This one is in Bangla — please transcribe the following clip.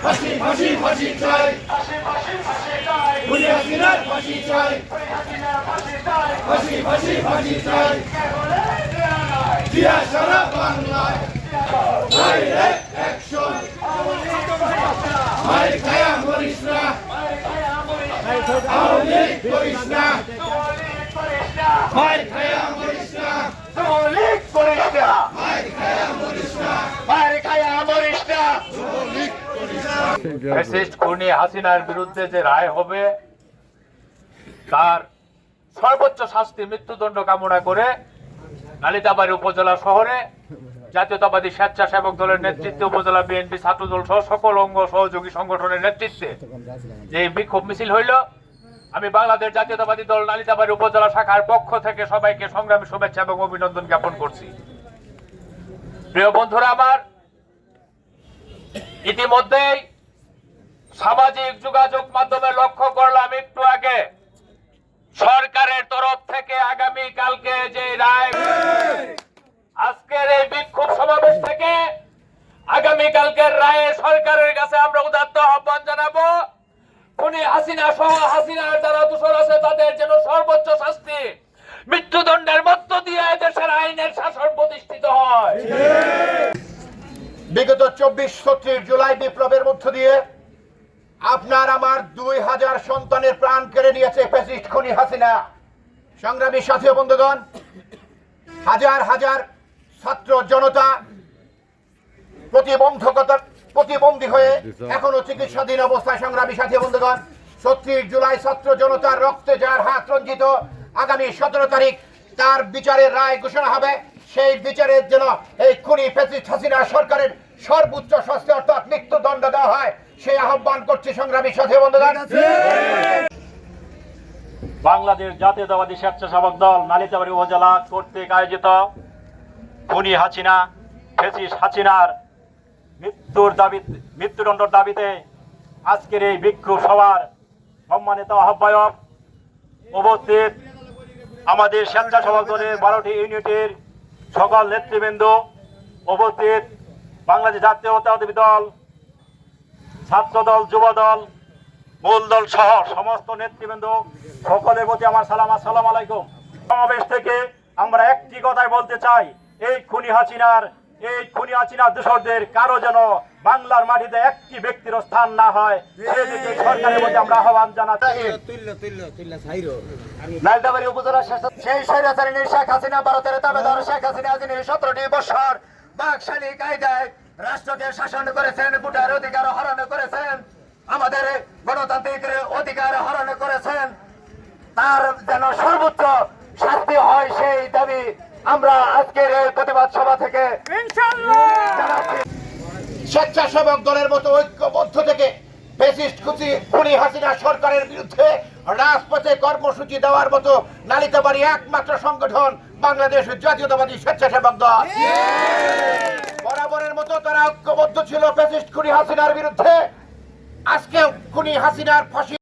ফাঁসি ফাঁসি ফাঁসি চাই, খুনি হাসিনার ফাঁসি চাই, ফাঁসি ফাঁসি ফাঁসি চাই, জিয়া সারা বাংলায় ডাইরেক্ট অ্যাকশন, মায়ের খায়া মরিস না, আওয়ামী লীগ করিস না, মায়ের খায়া মরিস না, যুবলীগ করিস না, মায়ের খায়া মরিস না, মায়ের খায়া মরিস না। যুবলীগ করিস না। ফ্যাসিস্ট খুনি হাসিনার বিরুদ্ধে যে রায় হবে তার সর্বোচ্চ শাস্তি মৃত্যুদণ্ড কামনা করে নালিতাবাড়ী উপজেলা শহরে জাতীয়তাবাদী স্বেচ্ছাসেবক দলের নেতৃত্বে উপজেলা বিএনপি ছাত্রদল সহ সকল অঙ্গ সহযোগী সংগঠনের নেতৃত্বে যে বিক্ষোভ মিছিল হইল, আমি বাংলাদেশ জাতীয়তাবাদী দল নালিতাবাড়ী উপজেলা শাখার পক্ষ থেকে সবাইকে সংগ্রামী শুভেচ্ছা এবং অভিনন্দন জ্ঞাপন করছি। প্রিয় বন্ধুরা আমার, ইতিমধ্যেই সামাজিক যোগাযোগ মাধ্যমে লক্ষ্য করলাম একটু আগে সরকারের তরফ থেকে আগামী কালকে যে রায়, আজকের এই বিক্ষোভ সমাবেশ থেকে আগামী কালকের রায়ে সরকারের কাছে আমরা উদাত্ত আহ্বান জানাবো, খুনি হাসিনা সহ হাসিনার যারা দোষর আছে তাদের যেন সর্বোচ্চ শাস্তি মৃত্যুদণ্ডের মধ্য দিয়ে দেশের আইনের শাসন প্রতিষ্ঠিত হয়। বিগত 24-26 জুলাই বিপ্লবের মধ্য দিয়ে আপনার আমার 2000 সন্তানের প্রাণ কেড়ে নিয়েছে ফ্যাসিস্ট খুনি হাসিনা। সংগ্রামী সাথী ও বন্ধুগণ, হাজার হাজার ছাত্র জনতা প্রতিবন্ধী হয়ে এখনো চিকিৎসাধীন অবস্থায়। সংগ্রামী সাথী ও বন্ধুগণ, 36 জুলাই ছাত্র জনতার রক্তে যার হাত রঞ্জিত, আগামী 17 তারিখ তার বিচারের রায় ঘোষণা হবে। সেই বিচারের জন্য এই খুনি ফ্যাসিস্ট হাসিনা সরকারের সর্বোচ্চ শাস্তি অর্থাৎ মৃত্যুদণ্ড দেওয়া হয়, সেই আহ্বান করছি সংগ্রামী সাথী ও বন্ধুগণ। বাংলাদেশ জাতীয়তাবাদী স্বেচ্ছাসেবক দল নালিতাবাড়ী উপজেলা কর্তৃক আয়োজিত খুনি হাসিনা ফ্যাসিস্ট হাসিনার মৃত্যুদণ্ডের দাবিতে আজকের এই বিক্ষোভ সভার সম্মানিত আহ্বায়ক উপস্থিত, আমাদের স্বেচ্ছাসেবক দলের 12টি ইউনিটের সকল নেতৃবৃন্দ উপস্থিত, বাংলাদেশ জাতীয়তাবাদী দল, ছাত্র দল, যুব দল, মূল দল সহ সমস্ত নেতৃবৃন্দ, সকলের প্রতি আমার সালাম, আসসালামু আলাইকুম। সমাবেশ থেকে আমরা একটি কথাই বলতে চাই, এই খুনি হাসিনার দোষরদের কারো যেন বাংলার মাটিতে একটি ব্যক্তির স্থান না হয়, সেদিকে সরকারের মধ্যে আমরা আহ্বান জানাচ্ছি। নালিতাবাড়ী উপজেলা সেই স্বৈরাচারী শেখ হাসিনা, ভারতের তাবেদার শেখ হাসিনা, যিনি 17টি বছর বাকশালী কায়দায় রাষ্ট্রকে শাসন করেছেন, ভোটার অধিকার হরণ করেছেন, আমাদের গণতান্ত্রিক অধিকার হরণ করেছেন, তার যেন সর্বোচ্চ শাস্তি হয় সেই দাবি আমরা আজকের এই প্রতিবাদ সভা থেকে স্বেচ্ছাসেবক দলের মতো ঐক্যবদ্ধ থেকে ফ্যাসিস্ট খুনি হাসিনা সরকারের বিরুদ্ধে রাজপথে কর্মসূচি দেওয়ার মতো নালিতাবাড়ী একমাত্র সংগঠন বাংলাদেশ জাতীয়তাবাদী স্বেচ্ছাসেবক দল। বরাবরের মতো তারা ঐক্যবদ্ধ ছিল ফ্যাসিস্ট খুনি হাসিনার বিরুদ্ধে। আজকে খুনি হাসিনার ফাঁসি